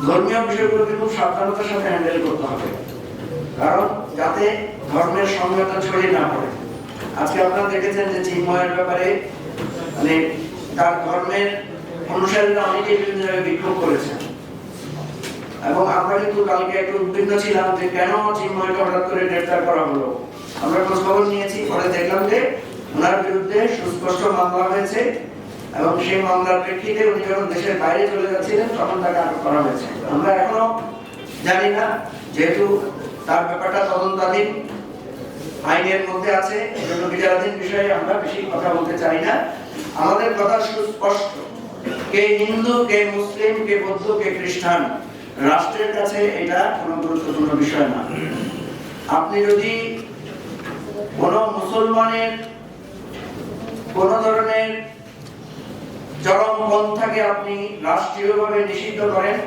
ধর্মীয় বিষয়গুলোকে খুব সাবধানতার সাথে হ্যান্ডেল করতে হবে, কারণ যাতে ধর্মের সংঘাত ছড়িয়ে না পড়ে। আজকে আপনারা দেখেছেন যে চিন্ময়ের ব্যাপারে মানে তার ধর্মের অনুসারীরা অনেকে বিভিন্ন জায়গায় বিক্ষোভ করেছেন, এবং আমরা কিন্তু কালকে একটু উদ্বিগ্ন ছিলাম যে কেন চিন্ময়কে হঠাৎ করে গ্রেফতার করা হলো। আমরা খোঁজ খবর নিয়েছি, পরে দেখলাম যে ওনার বিরুদ্ধে সুস্পষ্ট মামলা হয়েছে, এবং সেই মামলার প্রেক্ষিতে উনি যখন দেশের বাইরে চলে যাচ্ছিলেন তখন তাকে আটক করা হয়েছে। আমরা এখনো জানি না, যেহেতু তার ব্যাপারটা তদন্তাধীন আইনের মধ্যে আছে, এজন্য বিচারাধীন বিষয়ে আমরা বেশি কথা বলতে চাই না। আমাদের কথা সুস্পষ্ট, কে হিন্দু, কে মুসলিম, কে বৌদ্ধ, কে খ্রিস্টান, রাষ্ট্রের কাছে এটা কোনো গুরুত্বপূর্ণ বিষয় না। আপনি যদি কোন মুসলমানের কোন ধরনের চরমপন্থাকে আপনি রাষ্ট্রীয়ভাবে নিষিদ্ধ করেন,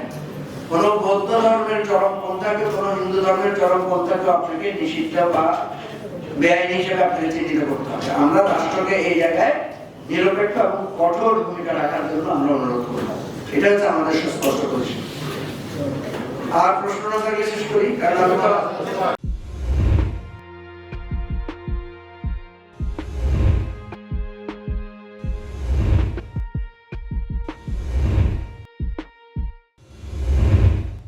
কোন বৌদ্ধ ধর্মের চরমপন্থাকে, কোন হিন্দু ধর্মের চরমপন্থাকে আপনাকে নিষিদ্ধ বা বেআইনি হিসেবে আপনাকে চিহ্নিত করতে হবে। আমরা রাষ্ট্রকে এই জায়গায় নিরপেক্ষ এবং কঠোর ভূমিকা রাখার জন্য আমরা অনুরোধ করব। এটা হচ্ছে আমাদের সুস্পষ্ট পজিশন। আর প্রশ্ন না থাকলে শেষ করি, কারণ আমি তো